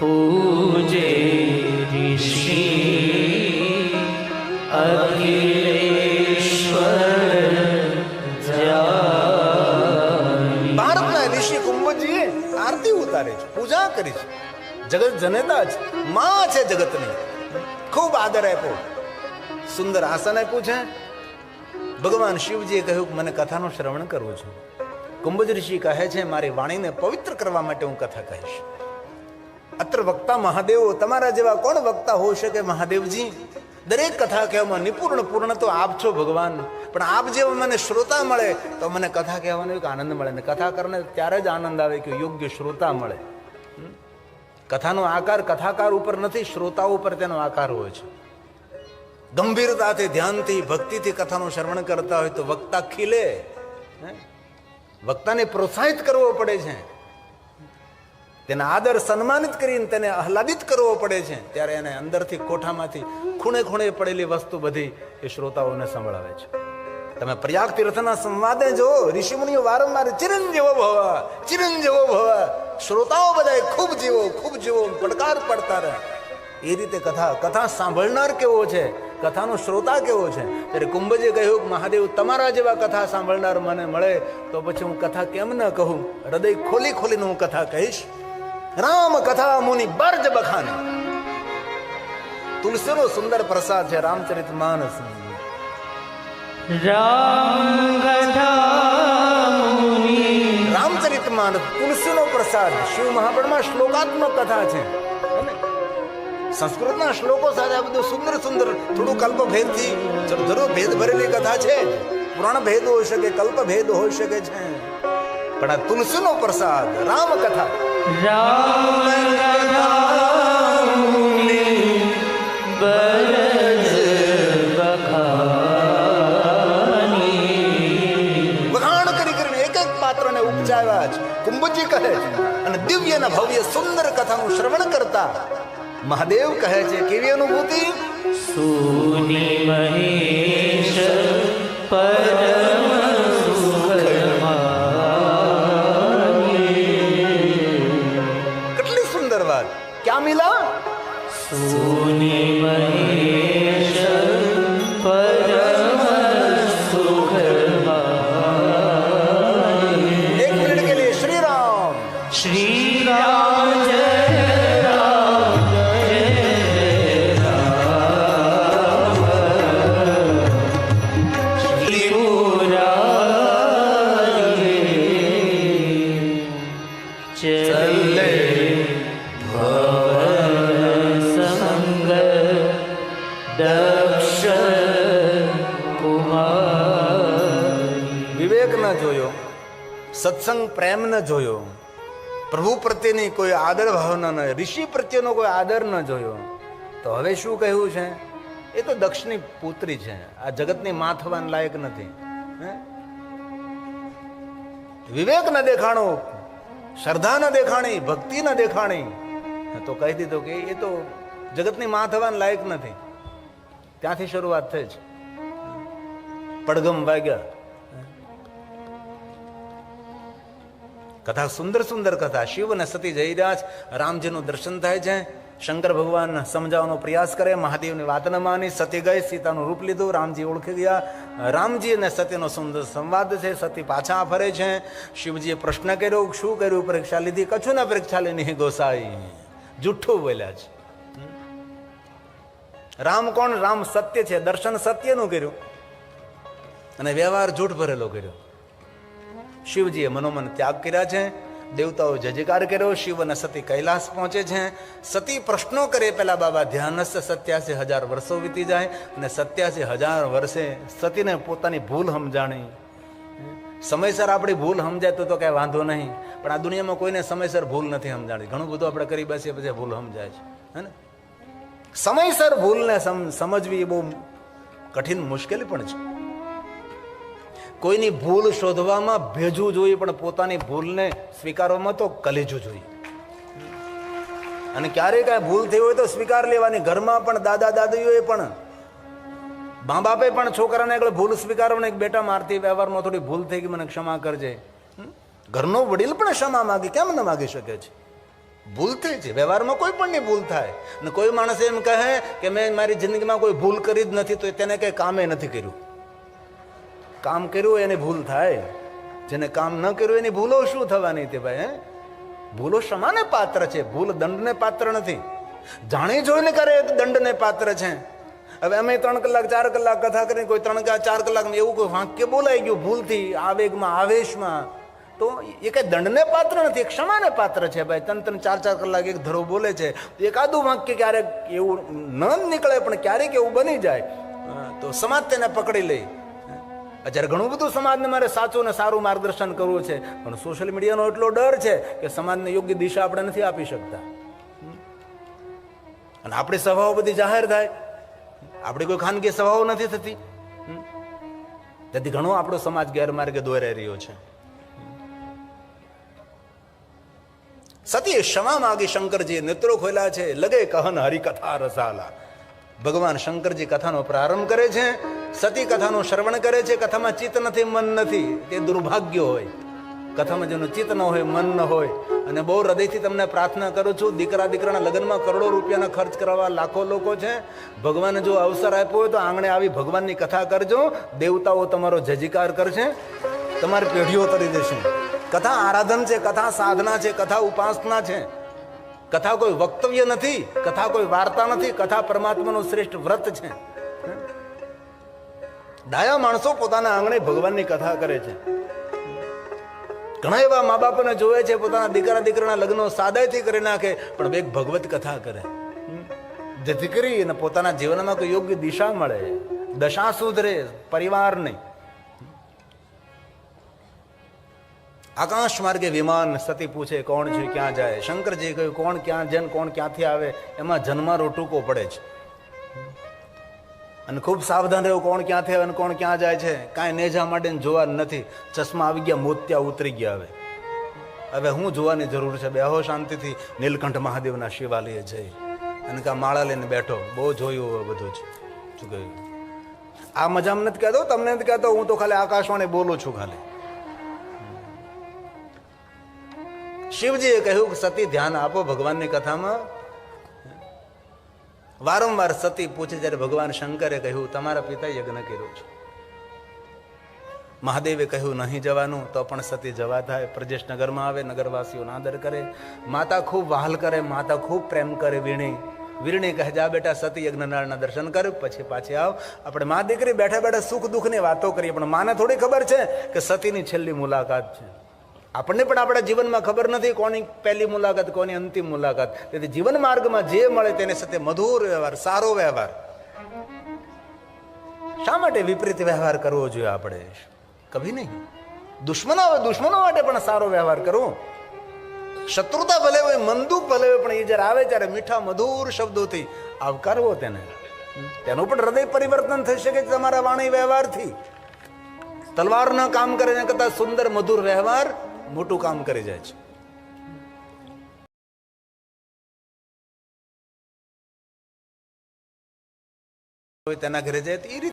પૂજે ઋષિ અખિલેશ્વર જાની. ભારતના ઋષિ કુંભજીએ આરતી ઉતારે છે, પૂજા કરી છે. જગત જનેતા છે, માં છે જગતની. ખૂબ આદર આપ્યો, સુંદર આસન આપ્યું છે. ભગવાન શિવજીએ કહ્યું કે મને કથાનું શ્રવણ કરવું છે. કુંભજ ઋષિ કહે છે મારી વાણીને પવિત્ર કરવા માટે હું કથા કહીશ. અત્ર વક્તા મહાદેવ, તમારા જેવા કોણ વક્તા હોઈ શકે મહાદેવજી? દરેક કથા કહેવામાં નિપુર્ણ પૂર્ણ તો આપ છો ભગવાન, પણ આપ જેવા મને શ્રોતા મળે તો મને કથા કહેવાનો એક આનંદ મળે ને. કથા કરને ત્યારે જ આનંદ આવે કે યોગ્ય શ્રોતા મળે. કથાનો આકાર કથાકાર ઉપર નથી, શ્રોતાઓ ઉપર તેનો આકાર હોય છે. ગંભીરતાથી, ધ્યાનથી, ભક્તિથી કથાનું શ્રવણ કરતા હોય તો વક્તા ખીલે. વક્તાને પ્રોત્સાહિત કરવો પડે છે, તેને આદર સન્માનિત કરીને તેને આહલાદિત કરવો પડે છે. ત્યારે એને અંદરથી કોઠામાંથી ખૂણે ખૂણે પડેલી વસ્તુ બધી એ શ્રોતાઓને સંભળાવે છે. તમે પ્રયાગ તીર્થના સંવાદે જો ઋષિમુનિઓ વારંવાર ચિરંજીવો ભવ, ચિરંજીવો ભવ, શ્રોતાઓ બધા ખૂબ જીવો પડકાર પડતા રહે. એ રીતે કથા સાંભળનાર કેવો છે, કથાનો શ્રોતા કેવો છે? ત્યારે કુંભજે કહ્યું મહાદેવ તમારા જેવા કથા સાંભળનાર મને મળે તો પછી હું કથા કેમ ન કહું? હૃદય ખોલીને હું કથા કહીશ. રામ કથા મુનિ બર્જ બખાને. તુલસીનો સુંદર પ્રસાદ છે રામચરિત માનસ. રામચરિત માનસ તુલસીનો પ્રસાદ. શિવ મહાપુરાણમાં શ્લોકાત્મક કથા છે. સંસ્કૃતના શ્લોકો સાથે આ બધું સુંદર થોડું કલ્પભેદથી જરૂર ભેદ ભરેલી કથા છે. પુરાણ ભેદ હોઈ શકે, કલ્પ ભેદ હોઈ શકે છે, પણ આ તુલસીનો પ્રસાદ રામ કથા. વખાણ કરીને એક પાત્રને ઉપજાવ્યા છે કુંભજી કહે છે. અને દિવ્ય ને ભવ્ય સુંદર કથાનું શ્રવણ કરતા મહાદેવ કહે છે કેવી અનુભૂતિ? સુની મહેશ પરમ કેટલી સુંદર વાત. ક્યાં મિલા? સુની મહેશ પરમ સુખ. એક મિનિટ કે લીએ શ્રી રામ, શ્રી રામ જય રામ, જય રામ. શ્રી મુરારી ચલે ભવન સંગ દક્ષ કુમાર. વિવેક ન જોયો, સત્સંગ પ્રેમ ન જોયો, પ્રભુ પ્રત્યેની કોઈ આદર ભાવના ન, ઋષિ પ્રત્યેનો કોઈ આદર ન જોયો, તો હવે શું કહ્યું છે? એ તો દક્ષની પુત્રી છે, આ જગતની માં થવાને લાયક નથી. વિવેક ન દેખાણો, શ્રદ્ધા ન દેખાણી, ભક્તિ ન દેખાણી, તો કહી દીધું કે એ તો જગતની માં થવાને લાયક નથી. ત્યાંથી શરૂઆત થઈ છે. પડઘમ વાગ્યા. કથા સુંદર કથા. શિવ અને સતી જઈ રહ્યા છે, રામજીનું દર્શન થાય છે. શંકર ભગવાન સમજાવવાનો પ્રયાસ કરે, મહાદેવની વાત ન માની. સતી ગઈ, સીતાનું રૂપ લીધું, રામજી ઓળખી ગયા. રામજી અને સતીનો સુંદર સંવાદ છે. સતી પાછા ફરે છે. શિવજીએ પ્રશ્ન કર્યો, શું કર્યું? પરીક્ષા લીધી. કછું ના પરીક્ષા લેની ગોસાઈ, જુઠ્ઠું બોલ્યા છે. રામ કોણ? રામ સત્ય છે. દર્શન સત્યનું કર્યું અને વ્યવહાર જૂઠ ભરેલો કર્યો. શિવજીએ મનોમન ત્યાગ કર્યા છે. દેવતાઓ જયજયકાર કર્યો. શિવ અને સતી કૈલાસ પહોંચે છે. સતી પ્રશ્નો કરે પેલા બાબા ધ્યાનસ્થ 87,000 વર્ષો વીતી જાય અને 87,000 વર્ષે સતીને પોતાની ભૂલ સમજાણી. સમયસર આપણી ભૂલ સમજાય તો કઈ વાંધો નહીં, પણ આ દુનિયામાં કોઈને સમયસર ભૂલ નથી સમજાણી. ઘણું બધું આપણે કરી બેસીએ પછી ભૂલ સમજાય છે, હે ને? સમયસર ભૂલને સમજવી એ બહુ કઠિન મુશ્કેલી પણ છે. કોઈની ભૂલ શોધવામાં ભેજવું જોઈએ, પણ પોતાની ભૂલને સ્વીકારવામાં તો કલેજું જોઈએ. અને ક્યારેક કાંઈ ભૂલ થઈ હોય તો સ્વીકાર લેવાની. ઘરમાં પણ દાદા દાદીઓએ પણ, મા બાપે પણ છોકરાને આગળ ભૂલ સ્વીકારવાની. બેટા મારથી વ્યવહારમાં થોડી ભૂલ થઈ ગઈ, મને ક્ષમા કરજે. ઘરનો વડીલ પણ ક્ષમા માગે, કેમ ન માગી શકે છે? ભૂલ થઈ છે, વ્યવહારમાં કોઈ પણ ની ભૂલ થાય. ને કોઈ માણસ એમ કહે કે મેં મારી જિંદગીમાં કોઈ ભૂલ કરી જ નથી, તો તેને કઈ કામે નથી કર્યું. કામ કર્યું એની ભૂલ થાય, જેને કામ ન કર્યું એની ભૂલો શું થવાની તે ભાઈ? ભૂલો ક્ષમાને પાત્ર છે, ભૂલ દંડને પાત્ર નથી. જાણી જોઈને કરે દંડને પાત્ર છે. હવે અમે 3 કલાક 4 કલાક કથા કરીને કોઈ 3-4 કલાકમાં એવું કોઈ વાક્ય બોલાઈ ગયું ભૂલથી, આવેગમાં, આવેશમાં, તો એ કઈ દંડને પાત્ર નથી, ક્ષમાને પાત્ર છે ભાઈ. 3-3 4-4 કલાક એક ધરો બોલે છે, એકાદું વાક્ય ક્યારેક એવું ન નીકળે પણ ક્યારેક એવું બની જાય તો સમાજ તેને પકડી લે. અત્યારે ઘણું બધું સમાજને મારે સાચું ને સારું માર્ગદર્શન કરવું છે, પણ સોશિયલ મીડિયાનો એટલો ડર છે કે સમાજને યોગ્ય દિશા આપણે નથી આપી શકતા. અને આપણી સભાઓ બધી જાહેર થાય, આપણી કોઈ ખાનગી સભાઓ નથી થતી, તેથી ઘણો આપણો સમાજ ગેરમાર્ગે દોરાઈ રહ્યો છે. સતીએ ક્ષમા માગી શંકરજી, નેત્રો ખોલ્યા છે, લગે કહન હરિકથા રસાલા. ભગવાન શંકરજી કથાનો પ્રારંભ કરે છે, સતી કથાનું શ્રવણ કરે છે. કથામાં ચિત્ત નથી, મન નથી, તે દુર્ભાગ્ય હોય. કથામાં જેનું ચિત્ત ન હોય, મન ન હોય. અને બહુ હૃદયથી તમને પ્રાર્થના કરું છું, દીકરાના લગ્નમાં કરોડો રૂપિયાના ખર્ચ કરવા લાખો લોકો છે. ભગવાને જો અવસર આપ્યો હોય તો આંગણે આવી ભગવાનની કથા કરજો, દેવતાઓ તમારો જયજયકાર કરશે, તમારી પેઢીઓ તરી દેશે. કથા આરાધન છે, કથા સાધના છે, કથા ઉપાસના છે. કથા કોઈ વક્તવ્ય નથી, કથા કોઈ વાર્તા નથી, કથા પરમાત્માનું શ્રેષ્ઠ વ્રત છે. ડાયા માણસો પોતાના આંગણે ભગવાનની કથા કરે છે. ઘણા એવા મા બાપને જોવે છે, પોતાના દીકરાના લગ્નો સાદાઈથી કરી નાખે, પણ એક ભગવત કથા કરે, જેથી કરીને પોતાના જીવનમાં કોઈ યોગ્ય દિશા મળે, દશા સુધરે, પરિવાર નહીં. આકાશ માર્ગે વિમાન, સતી પૂછે કોણ છે, ક્યાં જાય? શંકરજી કહ્યું કોણ ક્યાં જાય, કોણ ક્યાંથી આવે, એમાં જન્મારો ટૂંકો પડે છે. અને ખૂબ સાવધાન રહેવું, કોણ ક્યાંથી આવે અને કોણ ક્યાં જાય છે. કાંઈ નેજા માટે જોવા નથી, ચશ્મા આવી ગયા, મોતિયા ઉતરી ગયા. હવે હું જોવાની જરૂર છે? બેહો શાંતિથી નીલકંઠ મહાદેવના શિવાલયે જઈ અને કા માળા લઈને બેઠો. બહુ જોયું હવે બધું જ. શું કહ્યું? આ મજામાં નથી કહેતો, તમને નથી કહેતો, હું તો ખાલી આકાશવાણી બોલું છું ખાલી. શિવજીએ કહ્યું કે સતી ધ્યાન આપો ભગવાનની કથામાં. વારંવાર સતી પૂછે, જ્યારે ભગવાન શંકરે કહ્યું તમારા પિતા યજ્ઞ કર્યો છે. મહાદેવે કહ્યું નહીં જવાનું, તો પણ સતી જવા થાય. પ્રજેશ નગરમાં આવે, નગરવાસીઓનો આદર કરે, માતા ખૂબ વહાલ કરે, માતા ખૂબ પ્રેમ કરે. વીરણી કહે જા બેટા સતી યજ્ઞનાળના દર્શન કર, પછી પાછી આવ. આપણે મા દીકરી બેઠા બેઠા સુખ દુઃખની વાતો કરીએ, પણ માને થોડી ખબર છે કે સતીની છેલ્લી મુલાકાત છે. આપણને પણ આપણા જીવનમાં ખબર નથી કોની પહેલી મુલાકાત, કોની અંતિમ મુલાકાત. તેથી જીવન માર્ગમાં જે મળે તેને સાથે મધુર વ્યવહાર, સારો વ્યવહાર. શા માટે વિપરીત વ્યવહાર કરવો જોઈએ આપણે? કભી નહીં. દુશ્મનો માટે પણ સારો વ્યવહાર કરવો. શત્રુતા ભલે હોય, મંદુક ભલે હોય, પણ એ જયારે આવે ત્યારે મીઠા મધુર શબ્દોથી આવકારવો તેને. તેનું પણ હૃદય પરિવર્તન થઈ શકે તમારા વાણી વ્યવહારથી. તલવારના કામ કરે એના કરતા સુંદર મધુર વ્યવહાર મોટું કામ કરી જાય છે. તેના ઘરે જાય